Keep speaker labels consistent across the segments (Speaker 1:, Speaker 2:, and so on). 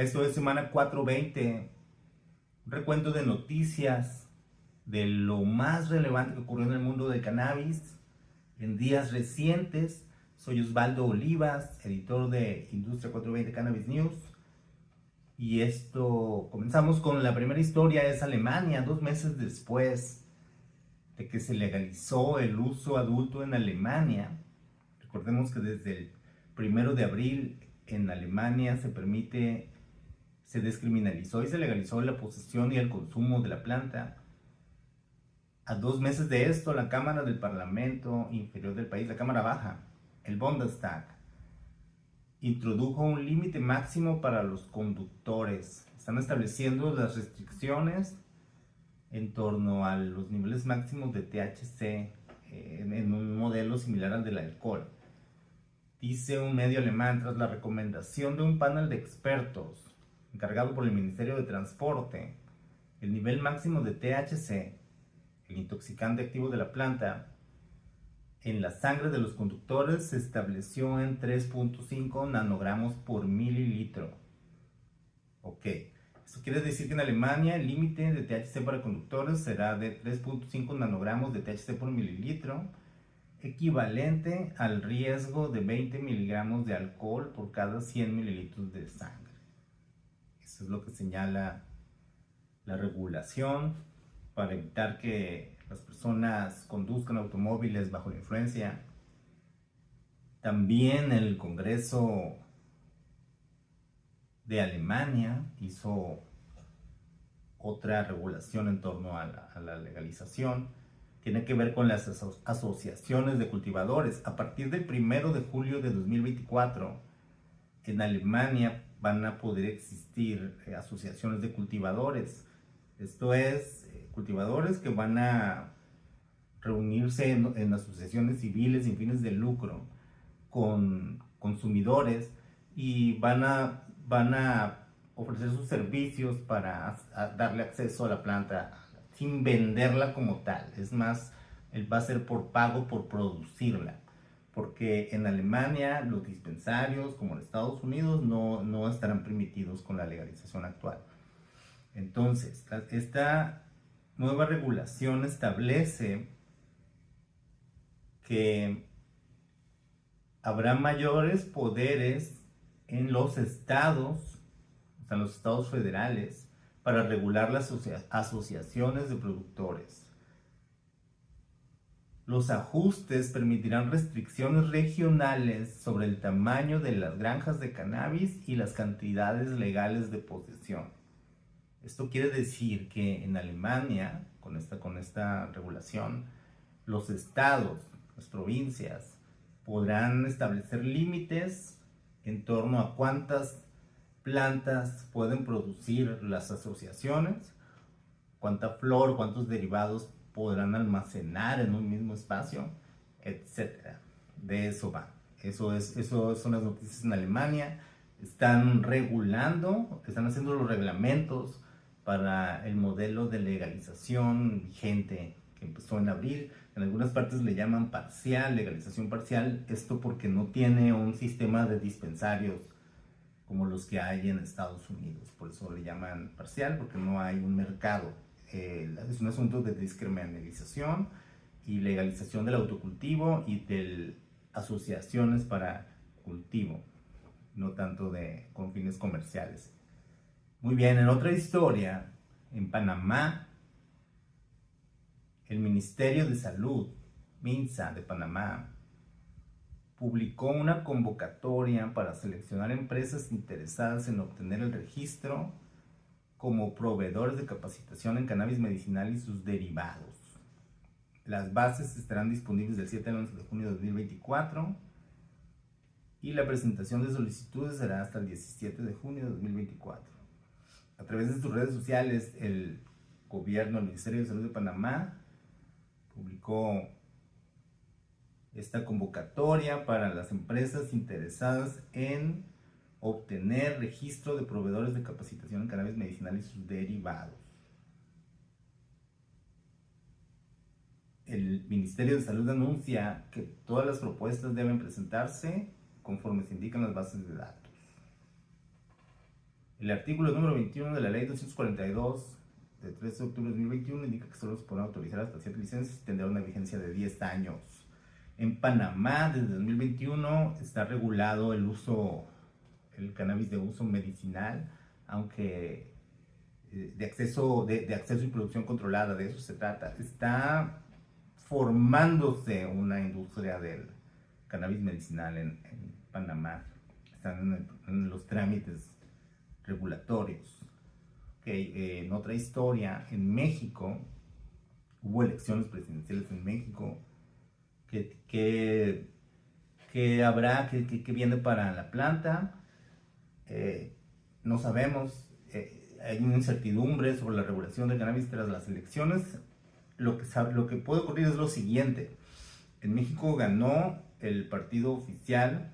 Speaker 1: Esto es semana 420, un recuento de noticias de lo más relevante que ocurrió en el mundo del cannabis en días recientes. Soy Osvaldo Olivas, editor de Industria 420 Cannabis News. Y comenzamos con la primera historia, es Alemania, 2 meses después de que se legalizó el uso adulto en Alemania. Recordemos que desde el 1 de abril en Alemania se descriminalizó y se legalizó la posesión y el consumo de la planta. A 2 meses de esto, la Cámara del Parlamento inferior del país, la Cámara Baja, el Bundestag, introdujo un límite máximo para los conductores. Están estableciendo las restricciones en torno a los niveles máximos de THC en un modelo similar al del alcohol. Dice un medio alemán, tras la recomendación de un panel de expertos encargado por el Ministerio de Transporte, el nivel máximo de THC, el intoxicante activo de la planta, en la sangre de los conductores se estableció en 3.5 nanogramos por mililitro. Ok, eso quiere decir que en Alemania el límite de THC para conductores será de 3.5 nanogramos de THC por mililitro, equivalente al riesgo de 20 miligramos de alcohol por cada 100 mililitros de sangre. Eso es lo que señala la regulación para evitar que las personas conduzcan automóviles bajo la influencia. También el Congreso de Alemania hizo otra regulación en torno a la legalización. Tiene que ver con las asociaciones de cultivadores. A partir del 1 de julio de 2024, en Alemania van a poder existir asociaciones de cultivadores. Esto es, cultivadores que van a reunirse en asociaciones civiles sin fines de lucro con consumidores y van a ofrecer sus servicios para darle acceso a la planta sin venderla como tal. Es más, va a ser por pago por producirla, porque en Alemania los dispensarios, como en Estados Unidos, no estarán permitidos con la legalización actual. Entonces, esta nueva regulación establece que habrá mayores poderes en los estados, o sea, en los estados federales, para regular las asociaciones de productores. Los ajustes permitirán restricciones regionales sobre el tamaño de las granjas de cannabis y las cantidades legales de posesión. Esto quiere decir que en Alemania, con esta regulación, los estados, las provincias, podrán establecer límites en torno a cuántas plantas pueden producir las asociaciones, cuánta flor, cuántos derivados podrán almacenar en un mismo espacio, etc. De eso va. Eso son las noticias en Alemania. Están regulando, están haciendo los reglamentos para el modelo de legalización vigente que empezó en abril. En algunas partes le llaman parcial, legalización parcial, esto porque no tiene un sistema de dispensarios como los que hay en Estados Unidos. Por eso le llaman parcial, porque no hay un mercado. Es un asunto de descriminalización y legalización del autocultivo y de asociaciones para cultivo, no tanto con fines comerciales. Muy bien, en otra historia, en Panamá, el Ministerio de Salud, MINSA de Panamá, publicó una convocatoria para seleccionar empresas interesadas en obtener el registro como proveedores de capacitación en cannabis medicinal y sus derivados. Las bases estarán disponibles del 7 al 11 de junio de 2024 y la presentación de solicitudes será hasta el 17 de junio de 2024. A través de sus redes sociales, el Ministerio de Salud de Panamá, publicó esta convocatoria para las empresas interesadas en obtener registro de proveedores de capacitación en cannabis medicinal y sus derivados. El Ministerio de Salud anuncia que todas las propuestas deben presentarse conforme se indican las bases de datos. El artículo número 21 de la ley 242 de 13 de octubre de 2021 indica que solo se pueden autorizar hasta 7 licencias y tendrá una vigencia de 10 años. En Panamá, desde 2021, está regulado el cannabis de uso medicinal, aunque de acceso y producción controlada, de eso se trata. Está formándose una industria del cannabis medicinal en Panamá. Están en los trámites regulatorios. En otra historia, en México, hubo elecciones presidenciales en México. ¿Qué habrá? ¿Qué viene para la planta? No sabemos. Hay una incertidumbre sobre la regulación del cannabis tras las elecciones. Lo que puede ocurrir es lo siguiente. En México ganó el partido oficial,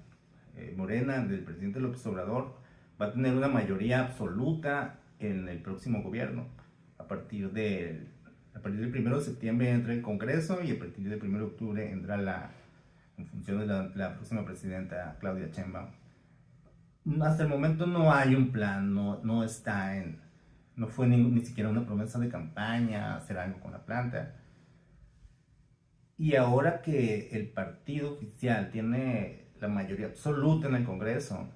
Speaker 1: Morena, del presidente López Obrador. Va a tener una mayoría absoluta en el próximo gobierno. A partir del 1 de septiembre entra el Congreso y a partir del 1 de octubre entra en función de la próxima presidenta, Claudia Sheinbaum. Hasta el momento no hay un plan, no fue ni siquiera una promesa de campaña hacer algo con la planta. Y ahora que el partido oficial tiene la mayoría absoluta en el Congreso,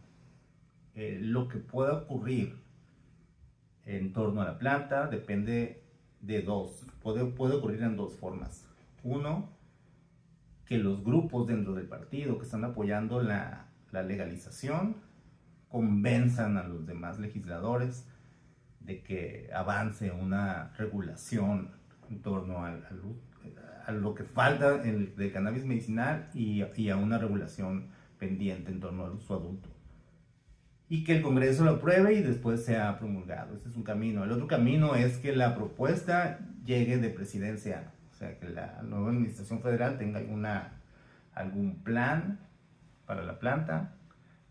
Speaker 1: lo que pueda ocurrir en torno a la planta depende de dos. Puede ocurrir en dos formas. Uno, que los grupos dentro del partido que están apoyando la legalización convenzan a los demás legisladores de que avance una regulación en torno a lo que falta del cannabis medicinal y a una regulación pendiente en torno al uso adulto. Y que el Congreso lo apruebe y después sea promulgado. Ese es un camino. El otro camino es que la propuesta llegue de presidencia, o sea, que la nueva administración federal tenga algún plan para la planta.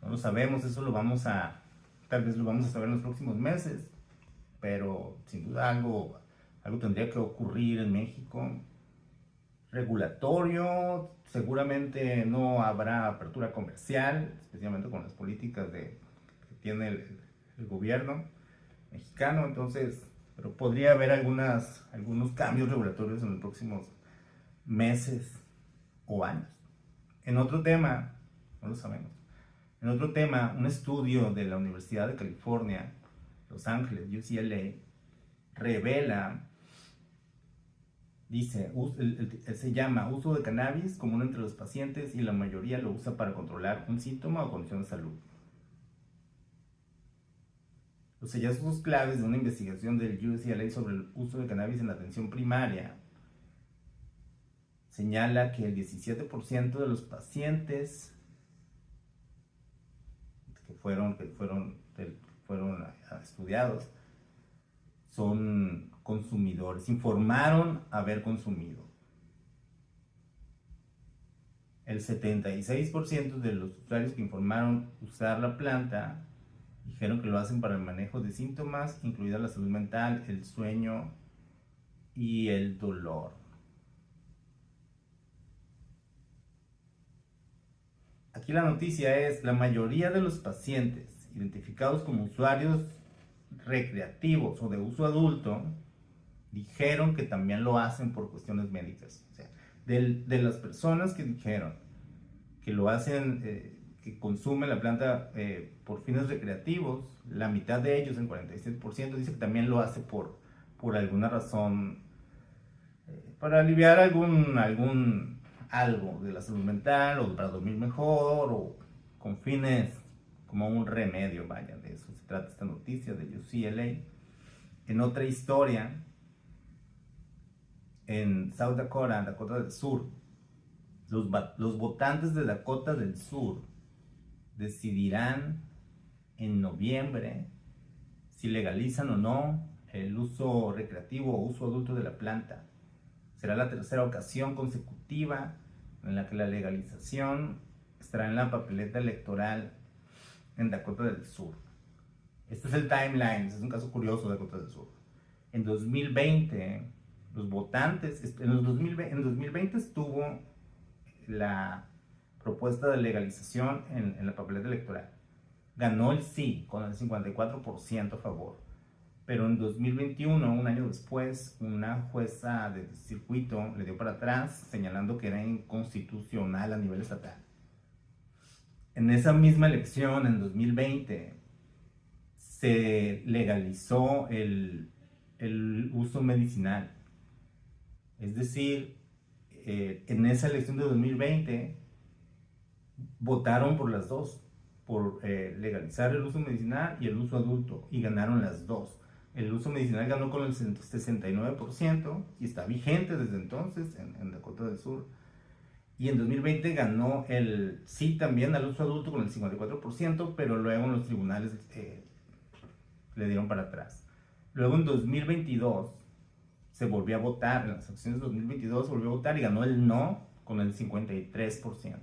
Speaker 1: No lo sabemos, eso tal vez lo vamos a saber en los próximos meses, pero sin duda algo tendría que ocurrir en México. Regulatorio, seguramente no habrá apertura comercial, especialmente con las políticas que tiene el gobierno mexicano, entonces, pero podría haber algunos cambios regulatorios en los próximos meses o años. En otro tema, no lo sabemos. En otro tema, un estudio de la Universidad de California, Los Ángeles, UCLA, revela, dice, se llama uso de cannabis común entre los pacientes y la mayoría lo usa para controlar un síntoma o condición de salud. Los hallazgos claves de una investigación del UCLA sobre el uso de cannabis en la atención primaria señala que el 17% de los pacientes que fueron estudiados son consumidores, informaron haber consumido. El 76% de los usuarios que informaron usar la planta dijeron que lo hacen para el manejo de síntomas, incluida la salud mental, el sueño y el dolor. Aquí la noticia es, la mayoría de los pacientes identificados como usuarios recreativos o de uso adulto dijeron que también lo hacen por cuestiones médicas. O sea, de las personas que dijeron que lo hacen, que consumen la planta por fines recreativos, la mitad de ellos, el 47%, dice que también lo hace por alguna razón, para aliviar algo de la salud mental o para dormir mejor o con fines como un remedio, vaya, de eso se trata esta noticia de UCLA. En otra historia, en South Dakota, Dakota del Sur, los votantes de Dakota del Sur decidirán en noviembre si legalizan o no el uso recreativo o uso adulto de la planta. Será la tercera ocasión consecutiva en la que la legalización estará en la papeleta electoral en Dakota del Sur. Este es el timeline, este es un caso curioso de Dakota del Sur. En 2020, los votantes, en 2020 estuvo la propuesta de legalización en la papeleta electoral. ganó el sí, con el 54% a favor. Pero en 2021, un año después, una jueza de circuito le dio para atrás, señalando que era inconstitucional a nivel estatal. En esa misma elección, en 2020, se legalizó el uso medicinal. Es decir, en esa elección de 2020 votaron por las dos, por legalizar el uso medicinal y el uso adulto, y ganaron las dos. El uso medicinal ganó con el 69% y está vigente desde entonces en Dakota del Sur. Y en 2020 ganó el sí también al uso adulto con el 54%, pero luego en los tribunales le dieron para atrás. Luego en 2022 se volvió a votar, en las elecciones de 2022 se volvió a votar y ganó el no con el 53%.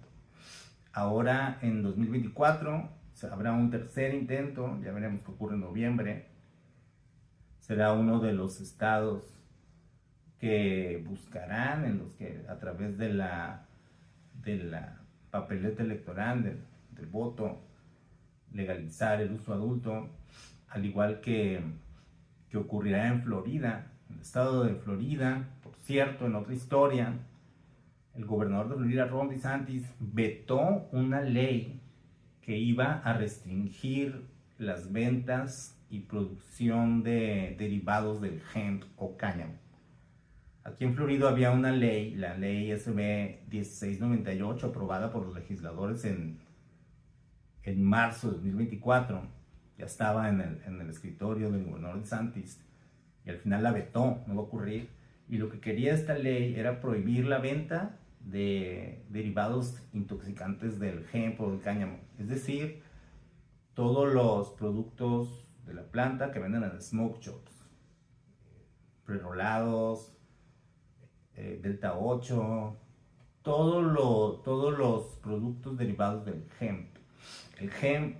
Speaker 1: Ahora en 2024 habrá un tercer intento, ya veremos qué ocurre en noviembre. Será uno de los estados que buscarán, en los que a través de la papeleta electoral, del voto, legalizar el uso adulto, al igual que ocurrirá en Florida, en el estado de Florida. Por cierto, en otra historia, el gobernador de Florida, Ron DeSantis, vetó una ley que iba a restringir las ventas y producción de derivados del hemp o cáñamo. Aquí en Florida había una ley, la ley SB 1698, aprobada por los legisladores en marzo de 2024. Ya estaba en el escritorio del gobernador DeSantis y al final la vetó, no va a ocurrir. Y lo que quería esta ley era prohibir la venta de derivados intoxicantes del hemp o del cáñamo. Es decir, todos los productos de la planta que venden en smoke shops, prerolados, Delta 8, todos los productos derivados del hemp. El hemp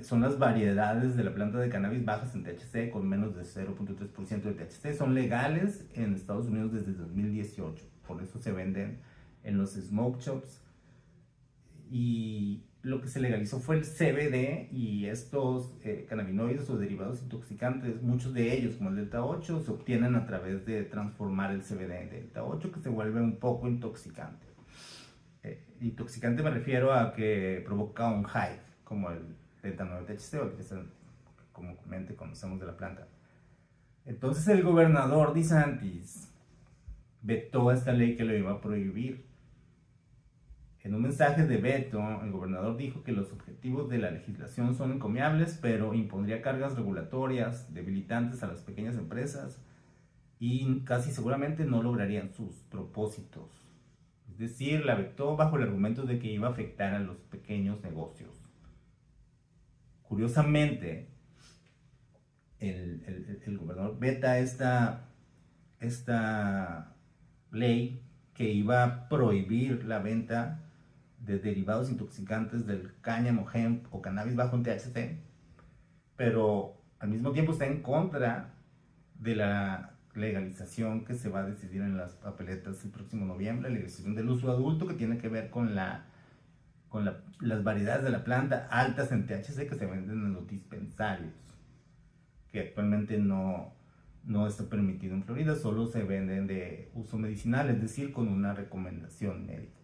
Speaker 1: son las variedades de la planta de cannabis bajas en THC con menos de 0.3% de THC. Son legales en Estados Unidos desde 2018, por eso se venden en los smoke shops. Y lo que se legalizó fue el CBD y estos cannabinoides o derivados intoxicantes. Muchos de ellos, como el Delta 8, se obtienen a través de transformar el CBD en Delta 8, que se vuelve un poco intoxicante. Intoxicante me refiero a que provoca un high, como el Delta 9 THC, o el que es el que comúnmente conocemos de la planta. Entonces el gobernador DeSantis vetó esta ley que lo iba a prohibir. En un mensaje de veto, el gobernador dijo que los objetivos de la legislación son encomiables, pero impondría cargas regulatorias debilitantes a las pequeñas empresas y casi seguramente no lograrían sus propósitos. Es decir, la vetó bajo el argumento de que iba a afectar a los pequeños negocios. Curiosamente, el gobernador veta esta ley que iba a prohibir la venta de derivados intoxicantes del cáñamo, hemp o cannabis bajo en THC, pero al mismo tiempo está en contra de la legalización que se va a decidir en las papeletas el próximo noviembre, la legalización del uso adulto, que tiene que ver con las variedades de la planta altas en THC que se venden en los dispensarios, que actualmente no está permitido en Florida, solo se venden de uso medicinal, es decir, con una recomendación médica.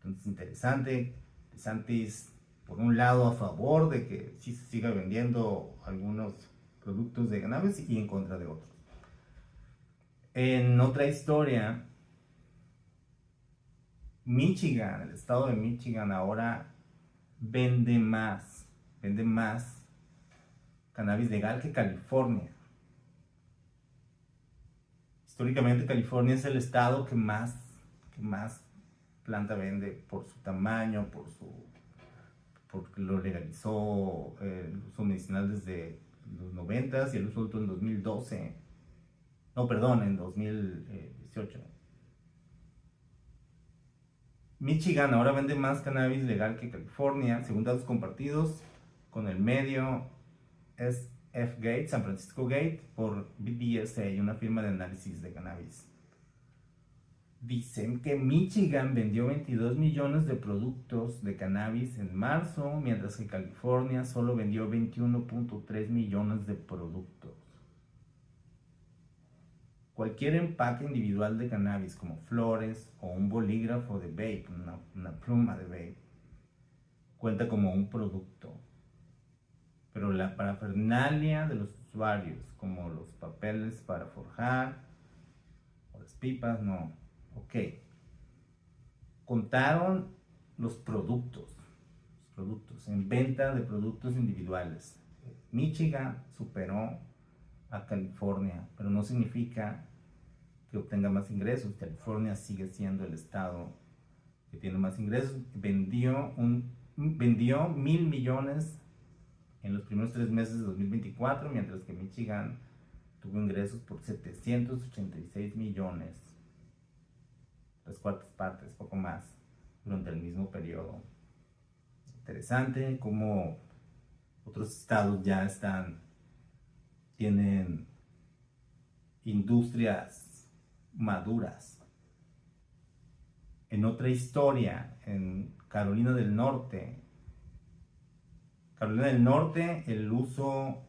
Speaker 1: Entonces, interesante. DeSantis, por un lado, a favor de que sí se siga vendiendo algunos productos de cannabis y en contra de otros. En otra historia, Michigan, el estado de Michigan ahora vende más cannabis legal que California. Históricamente California es el estado que más planta vende por su tamaño, porque lo legalizó el uso medicinal desde los 90s y el uso adulto en 2012. No, perdón, en 2018. Michigan ahora vende más cannabis legal que California, según datos compartidos con el medio SF Gate, San Francisco Gate, por BDSA, una firma de análisis de cannabis. Dicen que Michigan vendió 22 millones de productos de cannabis en marzo, mientras que California solo vendió 21.3 millones de productos. Cualquier empaque individual de cannabis, como flores o un bolígrafo de vape, una pluma de vape, cuenta como un producto. Pero la parafernalia de los usuarios, como los papeles para forjar o las pipas, no. Ok. Contaron los productos en venta de productos individuales. Michigan superó a California, pero no significa que obtenga más ingresos. California sigue siendo el estado que tiene más ingresos. Vendió 1,000 millones en los primeros 3 meses de 2024, mientras que Michigan tuvo ingresos por 786 millones, 3/4 partes, poco más, durante el mismo periodo. Interesante cómo otros estados ya tienen industrias maduras. En otra historia, en Carolina del Norte, el uso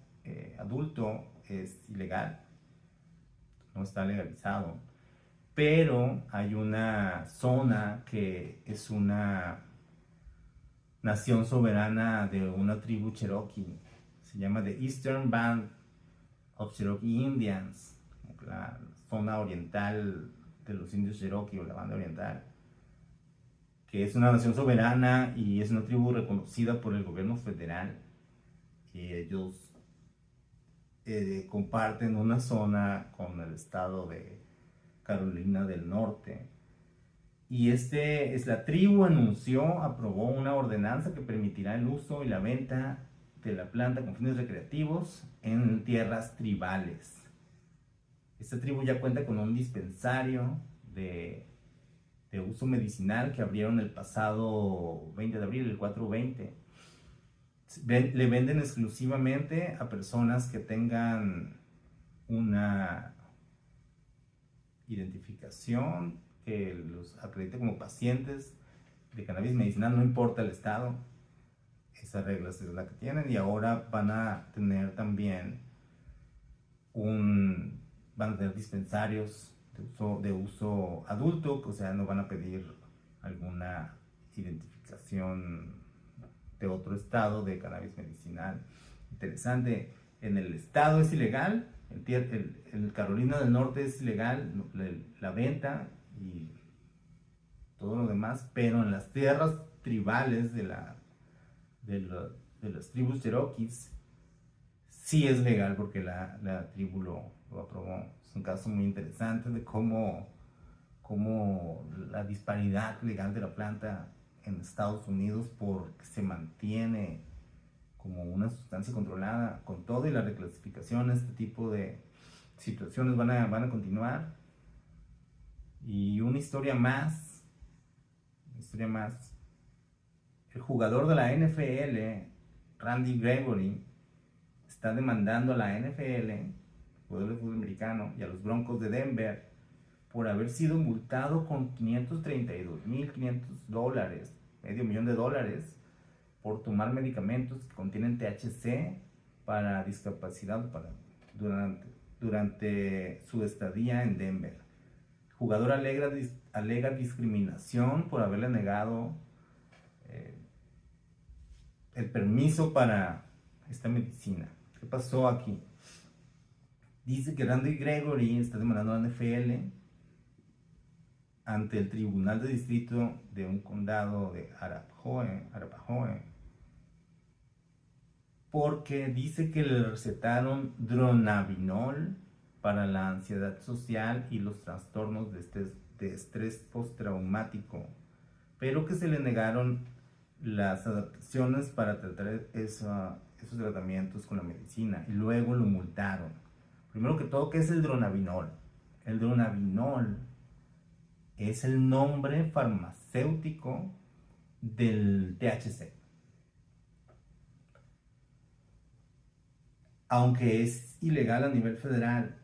Speaker 1: adulto es ilegal, no está legalizado, pero hay una zona que es una nación soberana de una tribu Cherokee, se llama The Eastern Band of Cherokee Indians, la zona oriental de los indios Cherokee o la banda oriental, que es una nación soberana y es una tribu reconocida por el gobierno federal, y ellos comparten una zona con el estado de Carolina del Norte. Y la tribu aprobó una ordenanza que permitirá el uso y la venta de la planta con fines recreativos en tierras tribales. Esta tribu ya cuenta con un dispensario de uso medicinal que abrieron el pasado 20 de abril, el 4/20. Le venden exclusivamente a personas que tengan una identificación que los acredite como pacientes de cannabis medicinal, no importa el estado. Esa regla es la que tienen, y ahora van a tener también dispensarios de uso adulto, o sea, no van a pedir alguna identificación de otro estado de cannabis medicinal. Interesante, en el estado es ilegal, en Carolina del Norte es ilegal la venta y todo lo demás, pero en las tierras tribales de las tribus Cherokees sí es legal, porque la tribu lo aprobó. Es un caso muy interesante de cómo la disparidad legal de la planta en Estados Unidos, porque se mantiene como una sustancia controlada con todo, y la reclasificación, este tipo de situaciones van a continuar. Y una historia más, el jugador de la NFL, Randy Gregory, está demandando a la NFL, jugador de fútbol americano, y a los Broncos de Denver por haber sido multado con $532,500, $500,000, por tomar medicamentos que contienen THC para discapacidad durante su estadía en Denver. El jugador alega discriminación por haberle negado el permiso para esta medicina. ¿Qué pasó aquí? Dice que Randy Gregory está demandando a la NFL ante el Tribunal de Distrito de un condado de Arapahoe, porque dice que le recetaron Dronabinol para la ansiedad social y los trastornos de estrés postraumático, pero que se le negaron las adaptaciones para tratar esos tratamientos con la medicina, y luego lo multaron. Primero que todo, ¿qué es el Dronabinol? El Dronabinol es el nombre farmacéutico del THC. Aunque es ilegal a nivel federal,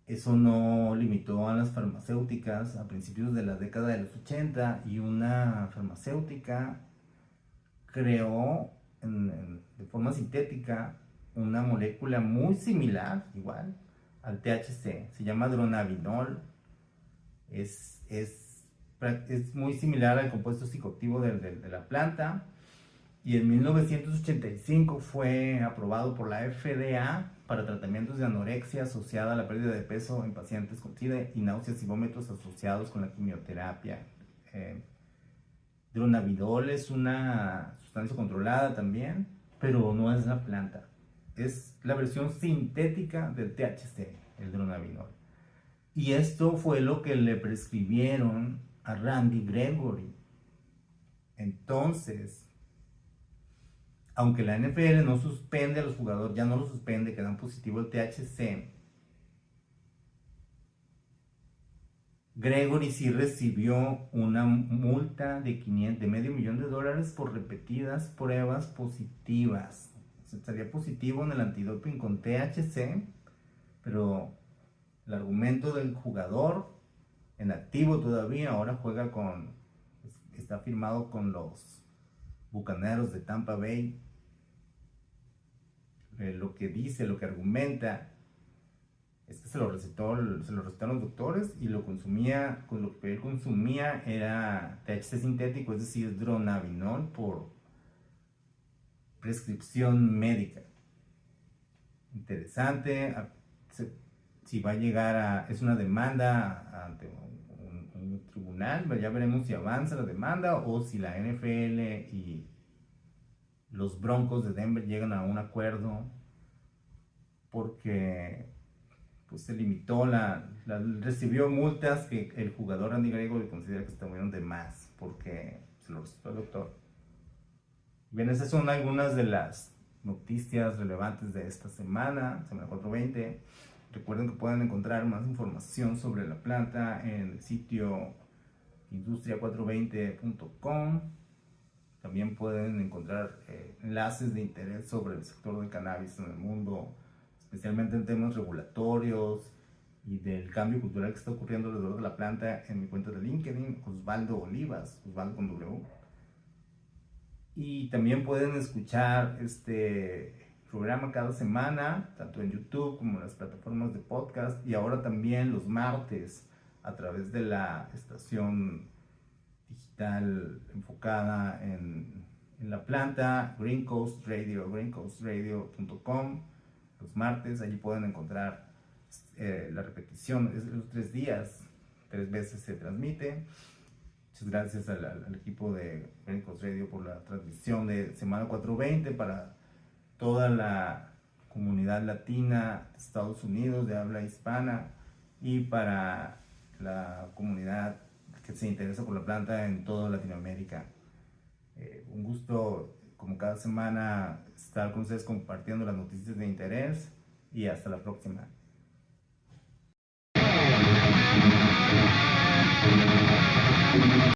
Speaker 1: Eso no limitó a las farmacéuticas a principios de la década de los 80, y una farmacéutica creó de forma sintética una molécula muy similar, igual, al THC. Se llama dronabinol. Es muy similar al compuesto psicoactivo de la planta, y en 1985 fue aprobado por la FDA para tratamientos de anorexia asociada a la pérdida de peso en pacientes con SIDA y náuseas y vómitos asociados con la quimioterapia. Dronabinol es una sustancia controlada también, pero no es la planta. Es la versión sintética del THC, el dronabinol. Y esto fue lo que le prescribieron a Randy Gregory. Entonces, aunque la NFL no suspende a los jugadores, ya no lo suspende, que dan positivo el THC, Gregory sí recibió una multa de $500,000 por repetidas pruebas positivas. O sea, estaría positivo en el antidoping con THC, pero el argumento del jugador en activo todavía, ahora está firmado con los Bucaneros de Tampa Bay. Lo que argumenta es que se lo recetaron los doctores, y lo que él consumía era THC sintético, es decir, dronabinol, por prescripción médica. Interesante. Si va a llegar es una demanda ante un tribunal, ya veremos si avanza la demanda o si la NFL y los Broncos de Denver llegan a un acuerdo, porque pues se limitó, recibió multas que el jugador Randy Gregory considera que estuvieron de más, porque se lo recetó el doctor. Bien, esas son algunas de las noticias relevantes de esta semana 420. Recuerden que pueden encontrar más información sobre la planta en el sitio industria420.com. También pueden encontrar enlaces de interés sobre el sector del cannabis en el mundo, especialmente en temas regulatorios y del cambio cultural que está ocurriendo alrededor de la planta, en mi cuenta de LinkedIn, Osvaldo Olivas, Osvaldo con W. Y también pueden escuchar este programa cada semana, tanto en YouTube como en las plataformas de podcast, y ahora también los martes a través de la estación digital enfocada en la planta, Green Coast Radio, greencoastradio.com. Los martes allí pueden encontrar la repetición, es los 3 días, 3 veces se transmite. Muchas gracias al equipo de Green Coast Radio por la transmisión de semana 420 para toda la comunidad latina de Estados Unidos de habla hispana, y para la comunidad que se interesa por la planta en toda Latinoamérica. Un gusto, como cada semana, estar con ustedes compartiendo las noticias de interés, y hasta la próxima.